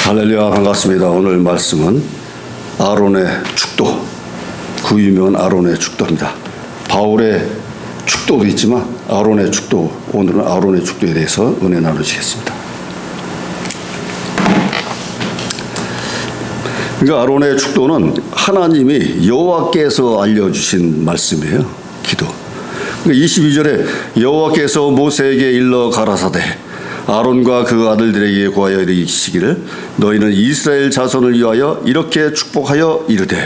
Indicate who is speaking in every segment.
Speaker 1: 할렐루야, 반갑습니다. 오늘 말씀은 아론의 축도, 그 유명한 아론의 축도입니다. 바울의 축도도 있지만 아론의 축도, 오늘은 아론의 축도에 대해서 은혜 나누시겠습니다. 그러니까 아론의 축도는 하나님이 여호와께서 알려주신 말씀이에요. 기도. 22절에 여호와께서 모세에게 일러 가라사대 아론과 그 아들들에게 고하여 이르시기를 너희는 이스라엘 자손을 위하여 이렇게 축복하여 이르되.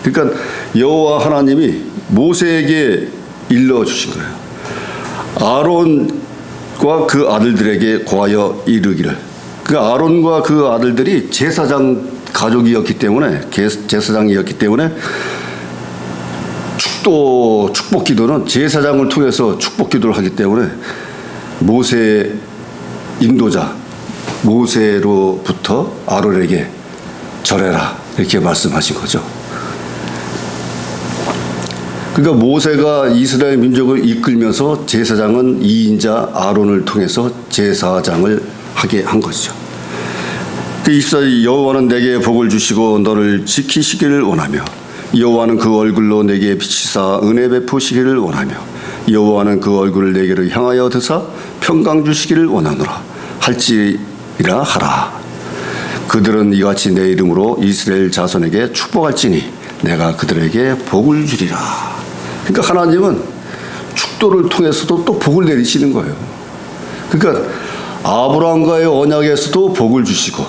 Speaker 1: 그러니까 여호와 하나님이 모세에게 일러주신 거예요. 아론과 그 아들들에게 고하여 이르기를. 그러니까 아론과 그 아들들이 제사장 가족이었기 때문에, 제사장이었기 때문에 축복 기도는 제사장을 통해서 축복 기도를 하기 때문에 모세 인도자 모세로부터 아론에게 절해라 이렇게 말씀하신 거죠. 그러니까 모세가 이스라엘 민족을 이끌면서 제사장은 2인자 아론을 통해서 제사장을 하게 한 것이죠. 24절 여호와는 내게 복을 주시고 너를 지키시기를 원하며 여호와는 그 얼굴로 내게 비치사 은혜 베푸시기를 원하며 여호와는 그 얼굴을 내게로 향하여 드사 평강 주시기를 원하노라 할지라 하라. 그들은 이같이 내 이름으로 이스라엘 자손에게 축복할지니 내가 그들에게 복을 주리라. 그러니까 하나님은 축도를 통해서도 또 복을 내리시는 거예요. 그러니까 아브라함과의 언약에서도 복을 주시고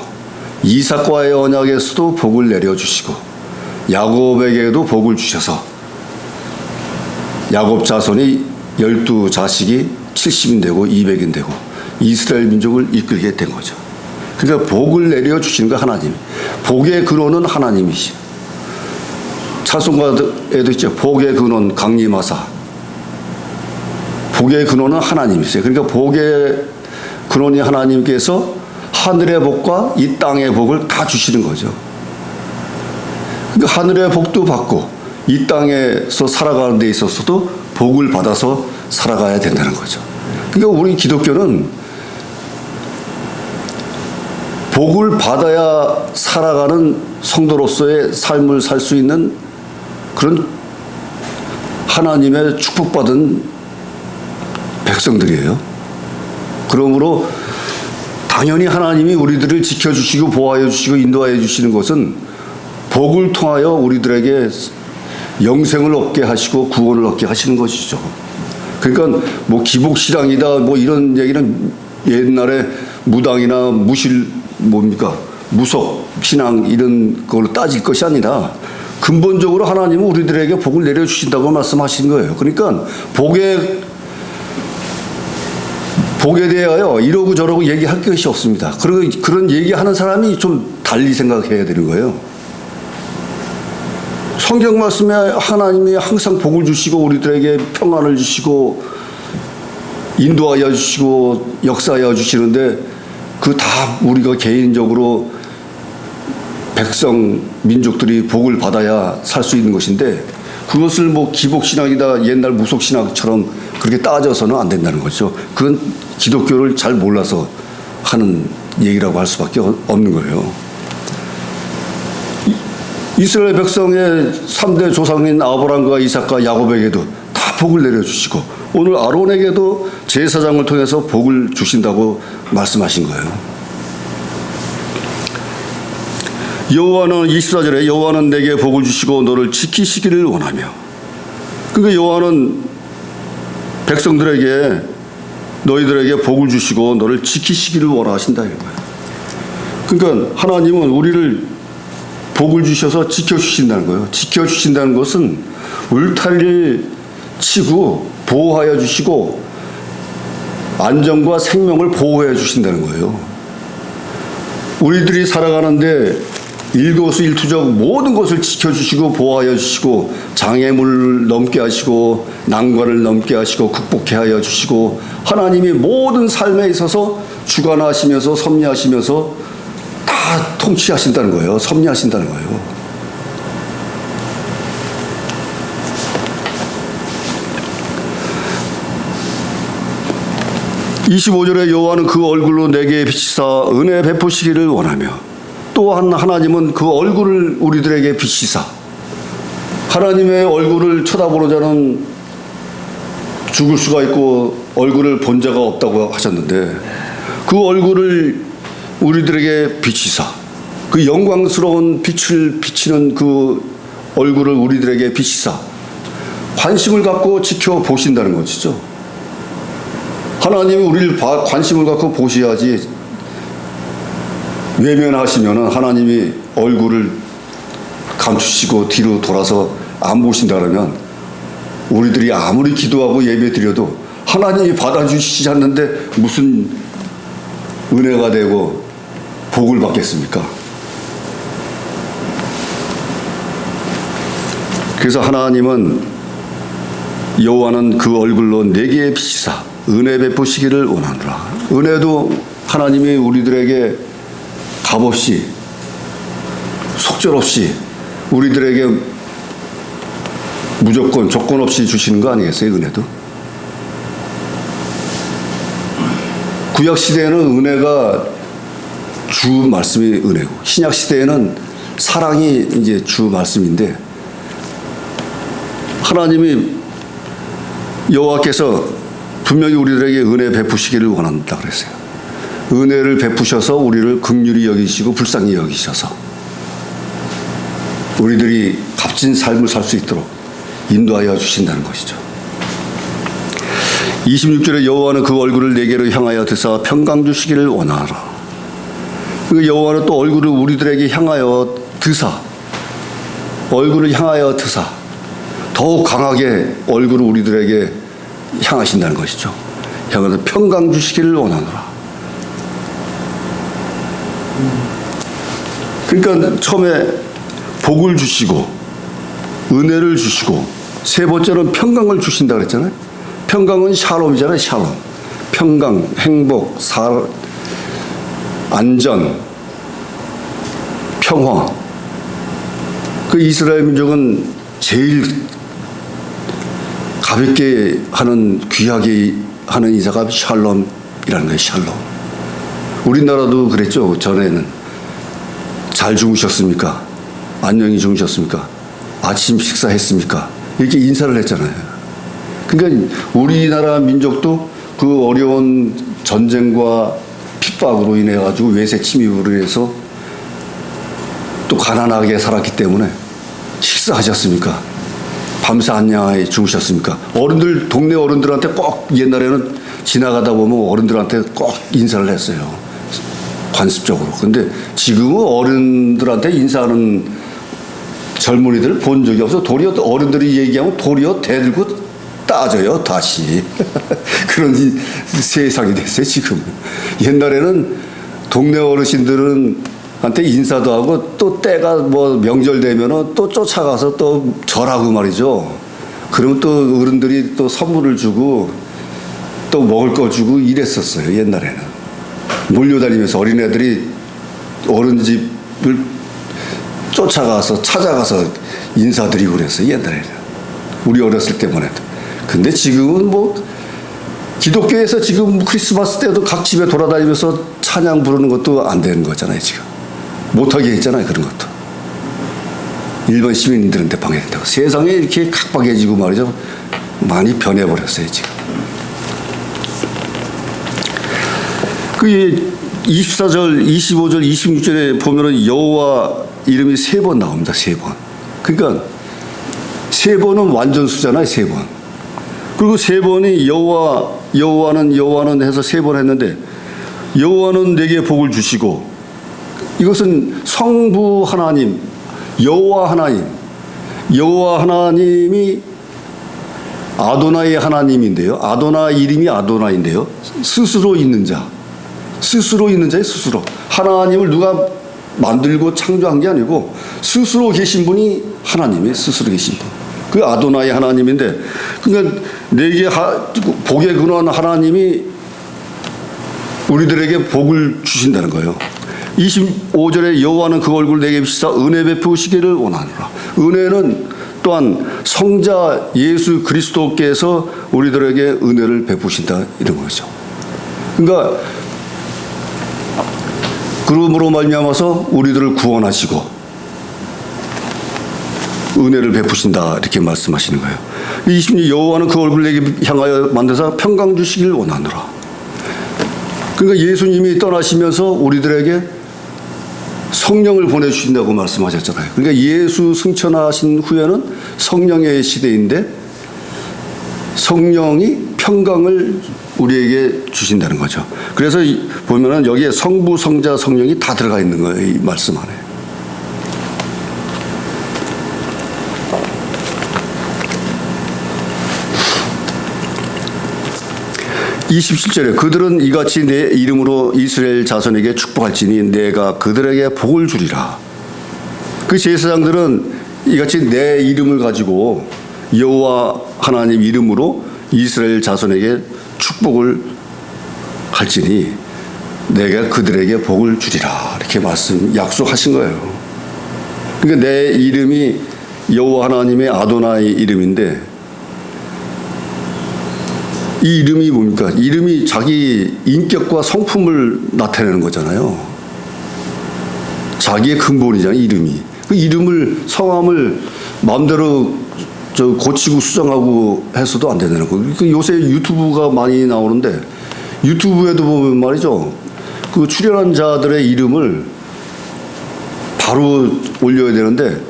Speaker 1: 이삭과의 언약에서도 복을 내려주시고 야곱에게도 복을 주셔서 야곱 자손이 12자식이 70인 되고 200인 되고 이스라엘 민족을 이끌게 된 거죠. 그러니까 복을 내려주시는 거 하나님. 복의 근원은 하나님이시죠. 찬송가에도 있죠. 복의 근원 강림하사. 복의 근원은 하나님이세요. 그러니까 복의 근원이 하나님께서 하늘의 복과 이 땅의 복을 다 주시는 거죠. 그러니까 하늘의 복도 받고 이 땅에서 살아가는 데 있어서도 복을 받아서 살아가야 된다는 거죠. 그러니까 우리 기독교는 복을 받아야 살아가는 성도로서의 삶을 살 수 있는 그런 하나님의 축복받은 백성들이에요. 그러므로 당연히 하나님이 우리들을 지켜주시고 보호하여 주시고 인도하여 주시는 것은 복을 통하여 우리들에게 영생을 얻게 하시고 구원을 얻게 하시는 것이죠. 그러니까 뭐 기복신앙이다 뭐 이런 얘기는 옛날에 무당이나 무속신앙 이런 걸로 따질 것이 아니라 근본적으로 하나님은 우리들에게 복을 내려주신다고 말씀하신 거예요. 그러니까 복에 대하여 이러고 저러고 얘기할 것이 없습니다. 그런 얘기하는 사람이 좀 달리 생각해야 되는 거예요. 성경 말씀에 하나님이 항상 복을 주시고 우리들에게 평안을 주시고 인도하여 주시고 역사하여 주시는데 그 다 우리가 개인적으로 백성 민족들이 복을 받아야 살 수 있는 것인데 그것을 뭐 기복신앙이다 옛날 무속신앙처럼 그렇게 따져서는 안 된다는 거죠. 그건 기독교를 잘 몰라서 하는 얘기라고 할 수밖에 없는 거예요. 이스라엘 백성의 3대 조상인 아브라함과 이삭과 야곱에게도 다 복을 내려주시고 오늘 아론에게도 제사장을 통해서 복을 주신다고 말씀하신 거예요. 여호와는 24절에 여호와는 내게 복을 주시고 너를 지키시기를 원하며. 그러니까 여호와는 백성들에게 너희들에게 복을 주시고 너를 지키시기를 원하신다 이거예요. 그러니까 하나님은 우리를 복을 주셔서 지켜주신다는 거예요. 지켜주신다는 것은 울타리를 치고 보호하여 주시고 안전과 생명을 보호해 주신다는 거예요. 우리들이 살아가는데 일거수일투족 모든 것을 지켜주시고 보호하여 주시고 장애물을 넘게 하시고 난관을 넘게 하시고 극복해 하여 주시고 하나님이 모든 삶에 있어서 주관하시면서 섭리하시면서 다 통치하신다는 거예요. 섭리하신다는 거예요. 25절에 여호와는 그 얼굴로 내게 비치사 은혜 베푸시기를 원하며 또한 하나님은 그 얼굴을 우리들에게 비치사, 하나님의 얼굴을 쳐다보는 자는 죽을 수가 있고 얼굴을 본 자가 없다고 하셨는데, 그 얼굴을 우리들에게 비치사, 그 영광스러운 빛을 비치는 그 얼굴을 우리들에게 비치사 관심을 갖고 지켜보신다는 것이죠. 하나님이 우리를 관심을 갖고 보셔야지, 외면하시면 하나님이 얼굴을 감추시고 뒤로 돌아서 안 보신다 그러면 우리들이 아무리 기도하고 예배 드려도 하나님이 받아주시지 않는데 무슨 은혜가 되고 복을 받겠습니까? 그래서 하나님은, 여호와는 그 얼굴로 내게 비치사 은혜 베푸시기를 원하노라. 은혜도 하나님이 우리들에게 값없이, 속절없이 우리들에게 무조건 조건 없이 주시는 거 아니겠어요? 은혜도. 구약 시대에는 은혜가 주 말씀이 은혜고, 신약 시대에는 사랑이 이제 주 말씀인데, 하나님이, 여호와께서 분명히 우리들에게 은혜 베푸시기를 원한다 그랬어요. 은혜를 베푸셔서 우리를 긍휼히 여기시고 불쌍히 여기셔서 우리들이 값진 삶을 살 수 있도록 인도하여 주신다는 것이죠. 26절에 여호와는 그 얼굴을 내게로 향하여 드사 평강 주시기를 원하노라. 여호와는 또 얼굴을 우리들에게 향하여 드사, 얼굴을 향하여 드사, 더욱 강하게 얼굴을 우리들에게 향하신다는 것이죠. 향하여 평강 주시기를 원하노라. 그러니까 처음에 복을 주시고 은혜를 주시고 세 번째는 평강을 주신다 그랬잖아요. 평강은 샬롬이잖아요. 샬롬. 평강, 행복, 안전, 평화. 그 이스라엘 민족은 제일 가볍게 하는, 귀하게 하는 인사가 샬롬이라는 거예요. 샬롬. 우리나라도 그랬죠. 전에는 잘 주무셨습니까? 안녕히 주무셨습니까? 아침 식사했습니까? 이렇게 인사를 했잖아요. 그러니까 우리나라 민족도 그 어려운 전쟁과 핍박으로 인해 가지고 외세 침입으로 인해서 또 가난하게 살았기 때문에 식사하셨습니까? 밤새 안녕하게 주무셨습니까? 어른들, 동네 어른들한테 꼭, 옛날에는 지나가다 보면 어른들한테 꼭 인사를 했어요. 관습적으로. 근데 지금은 어른들한테 인사하는 젊은이들을 본 적이 없어. 도리어 어른들이 얘기하면 도리어 대들고 따져요, 다시. 그런 세상이 됐어요, 지금. 옛날에는 동네 어르신들은 한테 인사도 하고 또 때가 뭐 명절 되면은 또 쫓아가서 또 절하고 말이죠. 그러면 또 어른들이 또 선물을 주고 또 먹을 거 주고 이랬었어요, 옛날에는. 몰려다니면서 어린애들이 어른 집을 쫓아가서 찾아가서 인사드리고 그랬어요, 옛날에는. 우리 어렸을 때만 해도. 근데 지금은 뭐 기독교에서 지금 크리스마스 때도 각 집에 돌아다니면서 찬양 부르는 것도 안 되는 거잖아요, 지금. 못하게 했잖아요, 그런 것도. 일반 시민들한테 방해된다고. 세상에 이렇게 각박해지고 말이죠. 많이 변해버렸어요, 지금. 그 24절, 25절, 26절에 보면은 여호와 이름이 3번 나옵니다, 3번. 그러니까 3번은 완전수잖아요, 3번. 그리고 3번이 여호와는 해서 3번 했는데, 여호와는 내게 복을 주시고, 이것은 성부 하나님, 여호와 하나님이 아도나이 하나님인데요. 아도나이 이름이 아도나이인데요. 스스로 있는 자예요, 스스로. 하나님을 누가 만들고 창조한 게 아니고 스스로 계신 분이 하나님이에요. 스스로 계신 분. 그 아도나이 하나님인데, 그러니까 내게 복의 근원 하나님이 우리들에게 복을 주신다는 거예요. 25절에 여호와는 그 얼굴을 내게 비치사 은혜 베푸시기를 원하노라. 은혜는 또한 성자 예수 그리스도께서 우리들에게 은혜를 베푸신다, 이런 거죠. 그러니까 그러므로 말미암아서 우리들을 구원하시고 은혜를 베푸신다 이렇게 말씀하시는 거예요. 20절 여호와는 그 얼굴을 내게 향하여 만드사 평강 주시길 원하노라. 그러니까 예수님이 떠나시면서 우리들에게 성령을 보내주신다고 말씀하셨잖아요. 그러니까 예수 승천하신 후에는 성령의 시대인데 성령이 평강을 우리에게 주신다는 거죠. 그래서 보면은 여기에 성부, 성자, 성령이 다 들어가 있는 거예요. 이 말씀 안에. (27절에) 그들은 이같이 내 이름으로 이스라엘 자손에게 축복할지니 내가 그들에게 복을 주리라. 그 제사장들은 이같이 내 이름을 가지고 여호와 하나님 이름으로 이스라엘 자손에게 축복을 할지니 내가 그들에게 복을 주리라 이렇게 약속하신 거예요. 그러니까 내 이름이 여호와 하나님의 아도나이 이름인데 이 이름이 뭡니까? 이름이 자기 인격과 성품을 나타내는 거잖아요. 자기의 근본이잖아요. 이름이. 그 이름을 성함을 마음대로 고치고 수정하고 해서도 안 되는 거예요. 요새 유튜브가 많이 나오는데 유튜브에도 보면 말이죠. 그 출연한 자들의 이름을 바로 올려야 되는데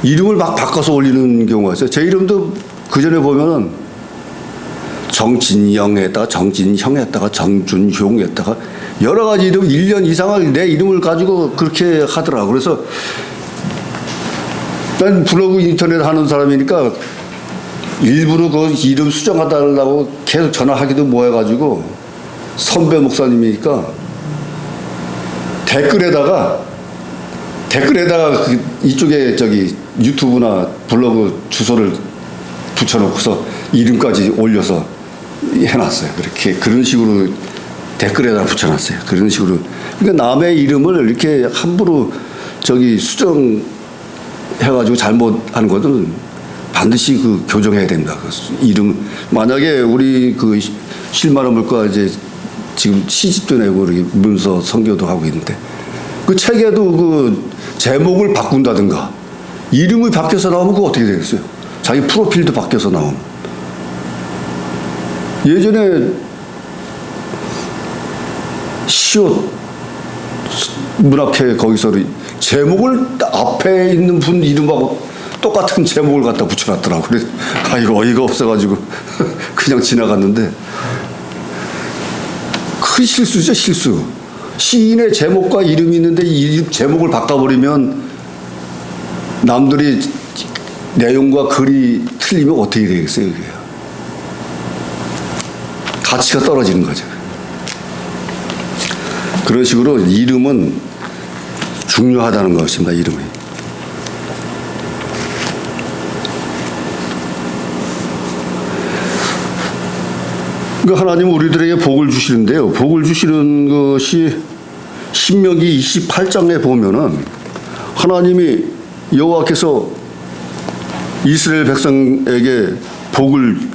Speaker 1: 이름을 막 바꿔서 올리는 경우가 있어요. 제 이름도 그 전에 보면은 정진영에다가 정진형에다가 정준효에다가 여러 가지 이름 1년 이상을 내 이름을 가지고 그렇게 하더라고. 그래서 난 블로그 인터넷 하는 사람이니까 일부러 그 이름 수정하달라고 계속 전화하기도 뭐해가지고 선배 목사님이니까 댓글에다가 이쪽에 유튜브나 블로그 주소를 붙여놓고서 이름까지 올려서 해놨어요. 그런 식으로 댓글에다 붙여놨어요. 그런 식으로. 그러니까 남의 이름을 이렇게 함부로 수정해가지고 잘못하는 것은 반드시 교정해야 됩니다. 이름 만약에 우리 실만한 물가 이제 지금 시집도 내고 이렇게 문서 선교도 하고 있는데 그 책에도 제목을 바꾼다든가 이름이 바뀌어서 나오면 그거 어떻게 되겠어요? 자기 프로필도 바뀌어서 나오면. 예전에 시옷 문학회 거기서 제목을 앞에 있는 분 이름하고 똑같은 제목을 갖다 붙여놨더라고. 그래서 이거 어이가 없어가지고 그냥 지나갔는데 큰 실수죠, 실수. 시인의 제목과 이름이 있는데 이 제목을 바꿔버리면 남들이 내용과 글이 틀리면 어떻게 되겠어요, 그게. 가치가 떨어지는 거죠. 그런 식으로 이름은 중요하다는 것입니다. 이름이. 그러니까 하나님은 우리들에게 복을 주시는데요. 복을 주시는 것이 신명기 28장에 보면은 하나님이 여호와께서 이스라엘 백성에게 복을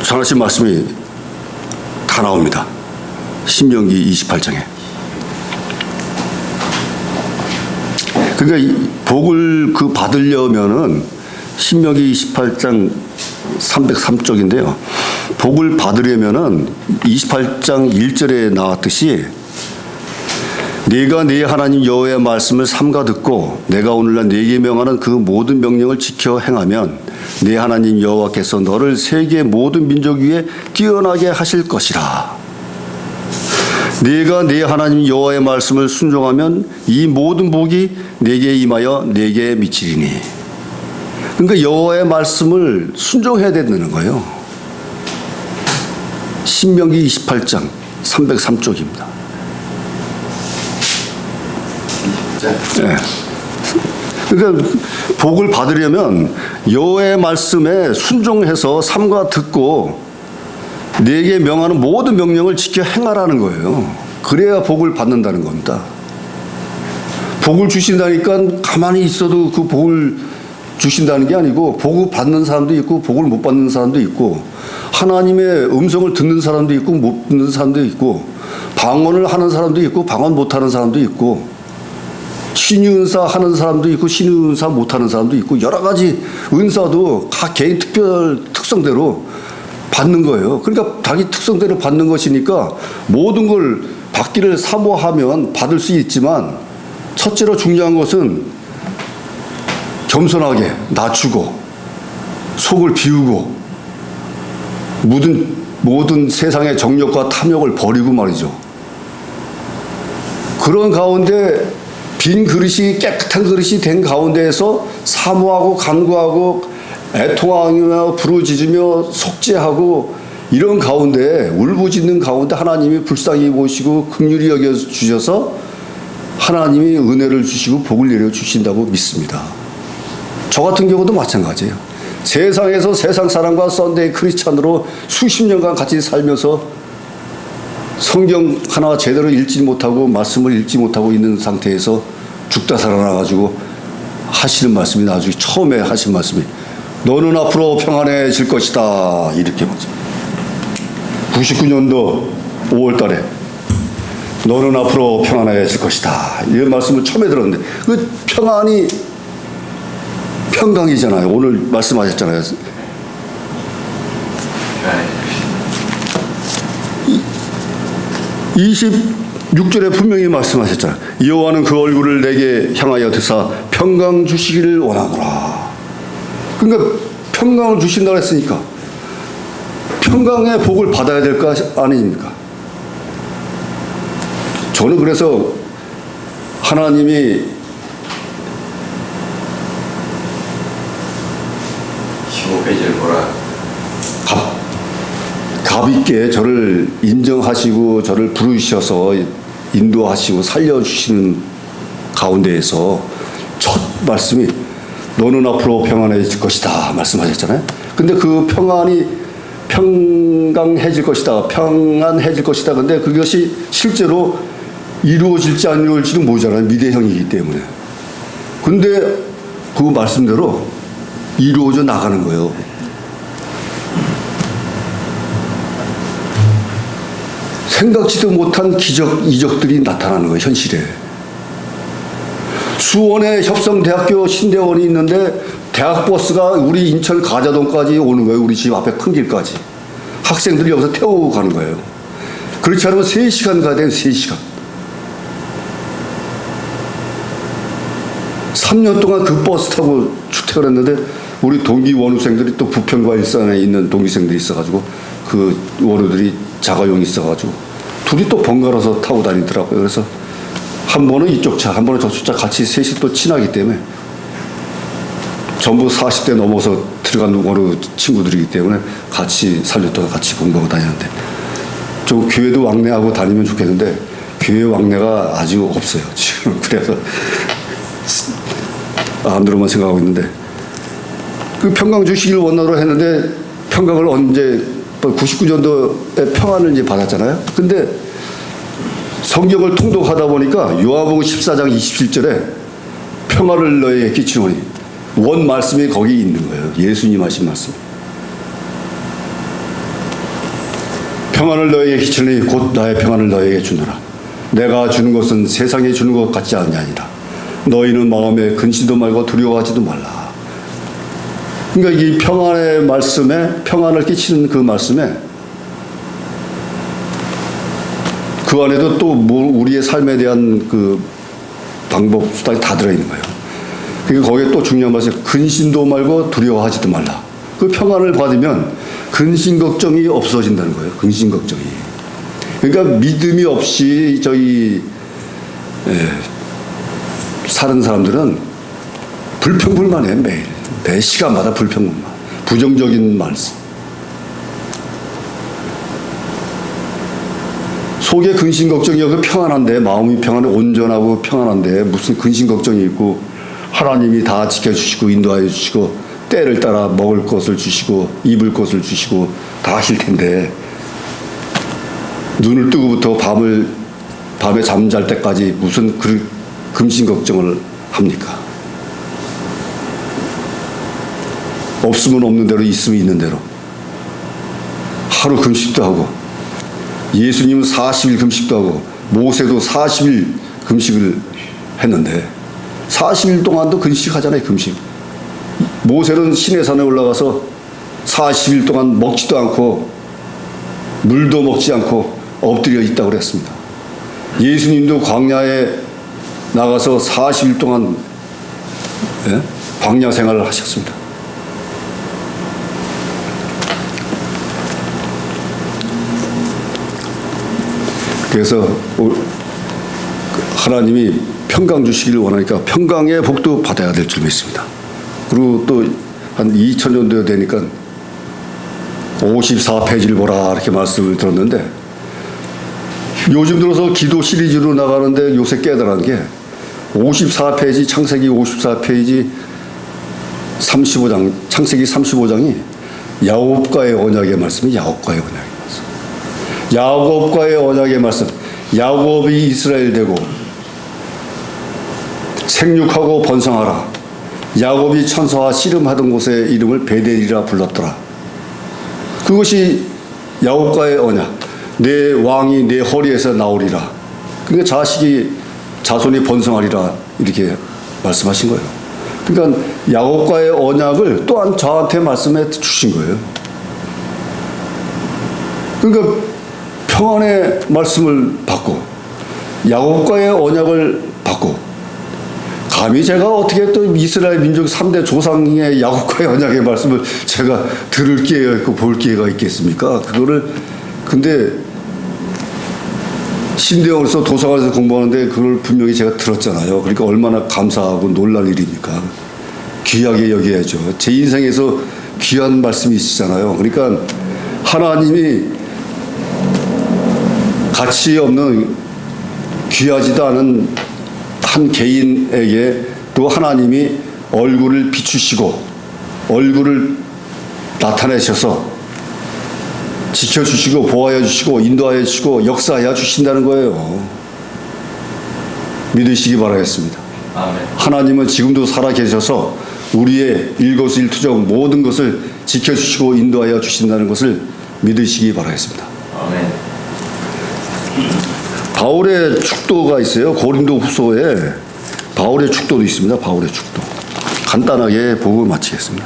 Speaker 1: 전하신 말씀이 다 나옵니다. 신명기 28장에. 그러니까 복을 받으려면은 신명기 28장 303쪽인데요. 복을 받으려면은 28장 1절에 나왔듯이 네가 네 하나님 여호와의 말씀을 삼가 듣고 내가 오늘날 네게 명하는 그 모든 명령을 지켜 행하면 네 하나님 여호와께서 너를 세계 모든 민족 위에 뛰어나게 하실 것이라. 네가 네 하나님 여호와의 말씀을 순종하면 이 모든 복이 네게 임하여 네게 미치리니. 그러니까 여호와의 말씀을 순종해야 된다는 거예요. 신명기 28장 303쪽입니다. 네. 그러니까 복을 받으려면 여호와의 말씀에 순종해서 삼가 듣고 네게 명하는 모든 명령을 지켜 행하라는 거예요. 그래야 복을 받는다는 겁니다. 복을 주신다니까 가만히 있어도 그 복을 주신다는 게 아니고 복을 받는 사람도 있고 복을 못 받는 사람도 있고 하나님의 음성을 듣는 사람도 있고 못 듣는 사람도 있고 방언을 하는 사람도 있고 방언 못하는 사람도 있고 신유은사 하는 사람도 있고 신유은사 못하는 사람도 있고 여러 가지 은사도 각 개인 특별 특성대로 받는 거예요. 그러니까 자기 특성대로 받는 것이니까 모든 걸 받기를 사모하면 받을 수 있지만 첫째로 중요한 것은 겸손하게 낮추고 속을 비우고 모든 세상의 정욕과 탐욕을 버리고 말이죠. 그런 가운데 빈 그릇이 깨끗한 그릇이 된 가운데에서 사모하고 간구하고 애통하며 부르짖으며 속죄하고 이런 가운데 울부짖는 가운데 하나님이 불쌍히 보시고 긍휼히 여겨 주셔서 하나님이 은혜를 주시고 복을 내려 주신다고 믿습니다. 저 같은 경우도 마찬가지예요. 세상에서 세상 사람과 썬데이 크리스찬으로 수십 년간 같이 살면서 성경 하나 제대로 읽지 못하고 말씀을 읽지 못하고 있는 상태에서 죽다 살아나가지고 하시는 말씀이 나중에 처음에 하신 말씀이 너는 앞으로 평안해질 것이다 이렇게 보죠. 99년도 5월 달에 너는 앞으로 평안해질 것이다 이런 말씀을 처음에 들었는데 그 평안이 평강이잖아요. 오늘 말씀하셨잖아요. 26절에 분명히 말씀하셨잖아요. 여호와는 그 얼굴을 내게 향하여 드사 평강 주시기를 원하노라. 그러니까 평강을 주신다고 했으니까 평강의 복을 받아야 될 거 아닙니까? 저는 그래서 하나님이 가볍게 저를 인정하시고 저를 부르셔서 인도하시고 살려주시는 가운데에서 첫 말씀이 너는 앞으로 평안해질 것이다 말씀하셨잖아요. 근데 그 평안이 평강해질 것이다 평안해질 것이다 근데 그것이 실제로 이루어질지 안 이루어질지는 모르잖아요. 미래형이기 때문에. 근데 그 말씀대로 이루어져 나가는 거예요. 생각지도 못한 기적, 이적들이 나타나는 거예요, 현실에. 수원에 협성대학교 신대원이 있는데 대학 버스가 우리 인천 가자동까지 오는 거예요. 우리 집 앞에 큰 길까지. 학생들이 여기서 태우고 가는 거예요. 그렇지 않으면 3시간 가야 돼요, 3시간. 3년 동안 그 버스 타고 출퇴근 했는데 우리 동기 원우생들이 또 부평과 일산에 있는 동기생들이 있어가지고 그 원우들이 자가용이 있어가지고 둘이 또 번갈아서 타고 다니더라고요. 그래서 한 번은 이쪽 차, 한 번은 저쪽 차 같이 셋이 또 친하기 때문에 전부 40대 넘어서 들어간 원우 친구들이기 때문에 같이 살렸다가 같이 공부하고 다니는데 좀 교회도 왕래하고 다니면 좋겠는데 교회 왕래가 아직 없어요. 지금 그래서 안으로만 생각하고 있는데 그 평강 주시기를 원하러 했는데 평강을 언제 99년도에 평안을 이제 받았잖아요. 근데 성경을 통독하다 보니까 요한복음 14장 27절에 평안을 너에게 끼치노니 원 말씀이 거기 있는 거예요. 예수님 하신 말씀. 평안을 너에게 끼치노니 곧 나의 평안을 너에게 주노라. 내가 주는 것은 세상에 주는 것 같지 아니하니라. 너희는 마음에 근심도 말고 두려워하지도 말라. 그러니까 이 평안의 말씀에 평안을 끼치는 그 말씀에 그 안에도 또 우리의 삶에 대한 그 방법 수단이 다 들어있는 거예요. 그러니까 거기에 또 중요한 말씀 근심도 말고 두려워하지도 말라. 그 평안을 받으면 근심 걱정이 없어진다는 거예요. 근심 걱정이. 그러니까 믿음이 없이 사는 사람들은 불평불만해. 매 시간마다 불평불만. 부정적인 말씀. 속에 근심 걱정이 없고 평안한데 마음이 평안해 온전하고 평안한데 무슨 근심 걱정이 있고 하나님이 다 지켜주시고 인도하여 주시고 때를 따라 먹을 것을 주시고 입을 것을 주시고 다 하실 텐데 눈을 뜨고부터 밤에 잠잘 때까지 무슨 근심 걱정을 합니까? 없으면 없는 대로 있으면 있는 대로 하루 금식도 하고 예수님은 40일 금식도 하고 모세도 40일 금식을 했는데 40일 동안도 금식하잖아요. 금식. 모세는 시내산에 올라가서 40일 동안 먹지도 않고 물도 먹지 않고 엎드려 있다고 그랬습니다. 예수님도 광야에 나가서 40일 동안 광야 생활을 하셨습니다. 그래서 하나님이 평강 주시기를 원하니까 평강의 복도 받아야 될 줄 믿습니다. 그리고 또 한 2000년도 되니까 54페이지를 보라 이렇게 말씀을 들었는데 요즘 들어서 기도 시리즈로 나가는데 요새 깨달은 게 54페이지 창세기 54페이지 35장 창세기 35장이 야곱과의 언약의 말씀이 야곱과의 언약의 말씀. 야곱과의 언약의 말씀. 야곱이 이스라엘 되고 생육하고 번성하라. 야곱이 천사와 씨름하던 곳에 이름을 베델이라 불렀더라. 그것이 야곱과의 언약. 내 왕이 내 허리에서 나오리라. 그러니까 자손이 번성하리라 이렇게 말씀하신 거예요. 그러니까 야곱과의 언약을 또한 저한테 말씀해 주신 거예요. 그러니까 평안의 말씀을 받고 야곱과의 언약을 받고 감히 제가 어떻게 또 이스라엘 민족 3대 조상의 야곱과의 언약의 말씀을 제가 들을 기회가 있고 볼 기회가 있겠습니까? 근데 신대영에서 도서관에서 공부하는데 그걸 분명히 제가 들었잖아요. 그러니까 얼마나 감사하고 놀랄 일입니까? 귀하게 여겨야죠. 제 인생에서 귀한 말씀이 있잖아요. 그러니까 하나님이 가치 없는 귀하지도 않은 한 개인에게 또 하나님이 얼굴을 비추시고 얼굴을 나타내셔서 지켜주시고 보호하여 주시고 인도하여 주시고 역사하여 주신다는 거예요. 믿으시기 바라겠습니다. 아멘. 하나님은 지금도 살아계셔서 우리의 일거수일투족 모든 것을 지켜주시고 인도하여 주신다는 것을 믿으시기 바라겠습니다. 아멘. 바울의 축도가 있어요. 고린도 후서에 바울의 축도도 있습니다. 바울의 축도. 간단하게 보고 마치겠습니다.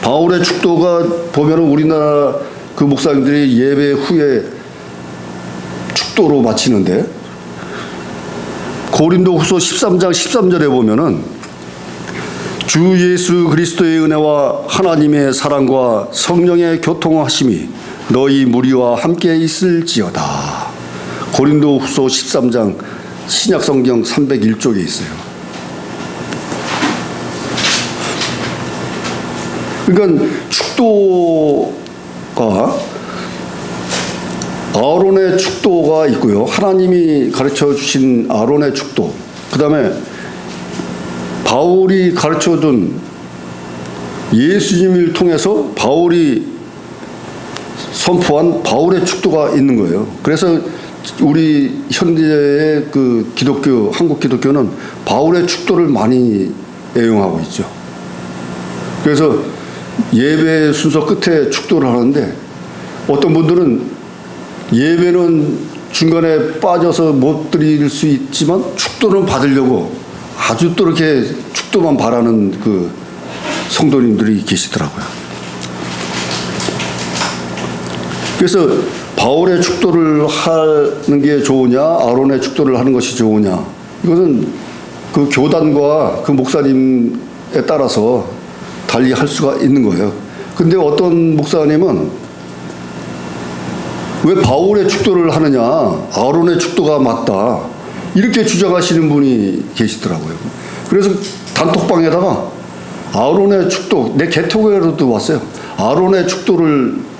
Speaker 1: 바울의 축도가 보면 우리나라 그 목사님들이 예배 후에 축도로 마치는데 고린도 후서 13장 13절에 보면은 주 예수 그리스도의 은혜와 하나님의 사랑과 성령의 교통하심이 너희 무리와 함께 있을지어다. 고린도 후서 13장 신약성경 301쪽에 있어요. 그러니까 축도가 아론의 축도가 있고요. 하나님이 가르쳐 주신 아론의 축도. 그 다음에 바울이 가르쳐 준 예수님을 통해서 바울이 선포한 바울의 축도가 있는 거예요. 그래서 우리 현대의 그 기독교, 한국 기독교는 바울의 축도를 많이 애용하고 있죠. 그래서 예배 순서 끝에 축도를 하는데 어떤 분들은 예배는 중간에 빠져서 못 드릴 수 있지만 축도는 받으려고 아주 또 이렇게 축도만 바라는 그 성도님들이 계시더라고요. 그래서 바울의 축도를 하는 게 좋으냐, 아론의 축도를 하는 것이 좋으냐, 이것은 그 교단과 그 목사님에 따라서 달리 할 수가 있는 거예요. 근데 어떤 목사님은 왜 바울의 축도를 하느냐, 아론의 축도가 맞다, 이렇게 주장하시는 분이 계시더라고요. 그래서 단톡방에다가 아론의 축도, 내 개토교로도 왔어요. 아론의 축도를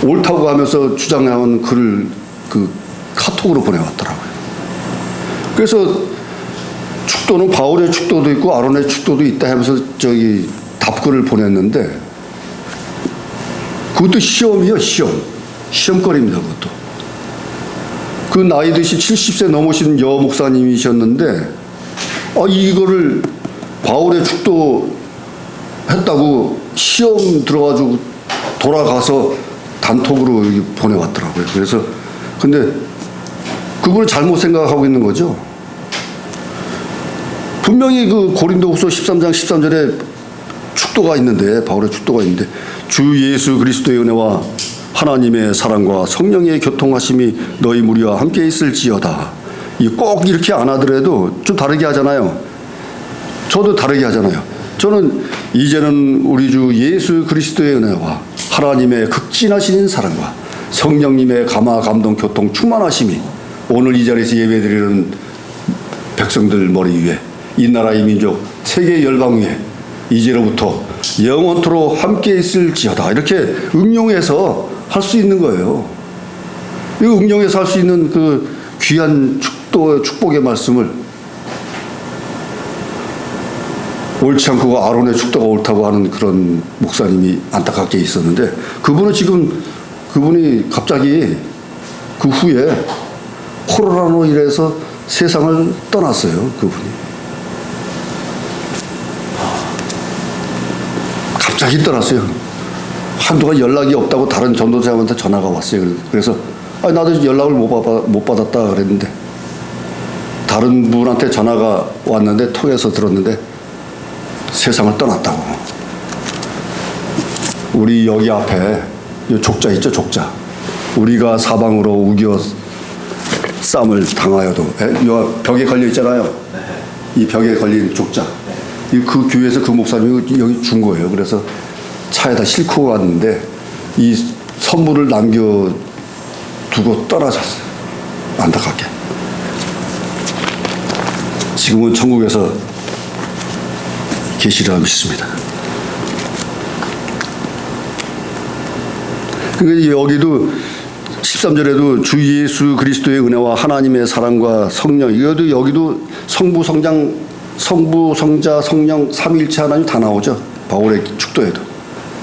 Speaker 1: 옳다고 하면서 주장하는 글을 그 카톡으로 보내왔더라고요. 그래서 축도는 바울의 축도도 있고 아론의 축도도 있다 하면서 저기 답글을 보냈는데 그것도 시험이요, 시험거리입니다. 그것도. 그 나이 드신 70세 넘으신 여 목사님이셨는데 이거를 바울의 축도 했다고 시험 들어가지고 돌아가서 단톡으로 보내왔더라고요. 그래서 근데 그걸 잘못 생각하고 있는 거죠. 분명히 그 고린도후서 13장 13절에 축도가 있는데, 바울의 축도가 있는데, 주 예수 그리스도의 은혜와 하나님의 사랑과 성령의 교통하심이 너희 무리와 함께 있을지어다. 꼭 이렇게 안 하더라도 좀 다르게 하잖아요. 저도 다르게 하잖아요. 저는 이제는 우리 주 예수 그리스도의 은혜와 하나님의 극진하신 사랑과 성령님의 감화 감동 교통 충만하심이 오늘 이 자리에서 예배드리는 백성들 머리 위에, 이 나라 이 민족 세계 열방 위에 이제로부터 영원토록 함께 있을지어다. 이렇게 응용해서 할 수 있는 거예요. 이 응용해서 할 수 있는 그 귀한 축복의 말씀을 옳지 않고 아론의 축도가 옳다고 하는 그런 목사님이 안타깝게 있었는데, 그분이 갑자기 그 후에 코로나로 인해서 세상을 떠났어요. 그분이 갑자기 떠났어요. 한동안 연락이 없다고 다른 전도사님한테 전화가 왔어요. 그래서 나도 연락을 못 받았다 그랬는데, 다른 분한테 전화가 왔는데 통해서 들었는데 세상을 떠났다고. 우리 여기 앞에 족자 있죠, 족자. 우리가 사방으로 우겨 싸움을 당하여도, 요 벽에 걸려 있잖아요. 이 벽에 걸린 족자. 그 교회에서 그 목사님이 여기 준 거예요. 그래서 차에다 싣고 왔는데 이 선물을 남겨두고 떠나셨어요. 안타깝게. 지금은 천국에서 계시리라 믿습니다. 그러니까 여기도 13절에도 주 예수 그리스도의 은혜와 하나님의 사랑과 성령, 여기도 성부, 성자, 성령, 삼위일체 하나님 다 나오죠. 바울의 축도에도.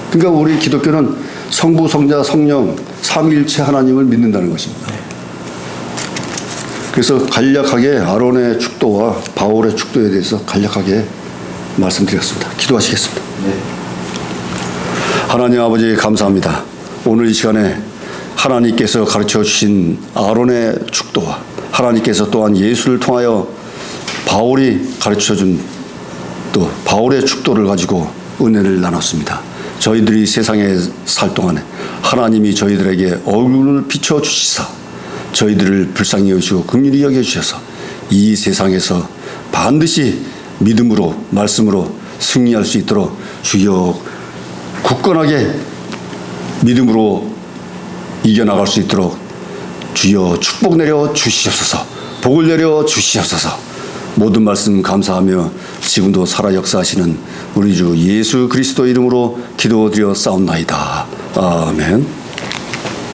Speaker 1: 그러니까 우리 기독교는 성부, 성자, 성령, 삼위일체 하나님을 믿는다는 것입니다. 그래서 간략하게 아론의 축도와 바울의 축도에 대해서 간략하게 말씀드렸습니다. 기도하시겠습니다. 네. 하나님 아버지 감사합니다. 오늘 이 시간에 하나님께서 가르쳐 주신 아론의 축도와 하나님께서 또한 예수를 통하여 바울이 가르쳐 준 또 바울의 축도를 가지고 은혜를 나눴습니다. 저희들이 세상에 살 동안에 하나님이 저희들에게 얼굴을 비춰 주시사 저희들을 불쌍히 여기시고 긍휼히 여겨 주셔서 이 세상에서 반드시 믿음으로 말씀으로 승리할 수 있도록 주여 굳건하게 믿음으로 이겨나갈 수 있도록 주여 축복 내려 주시옵소서. 복을 내려 주시옵소서. 모든 말씀 감사하며 지금도 살아 역사하시는 우리 주 예수 그리스도 이름으로 기도드려 싸움나이다. 아멘.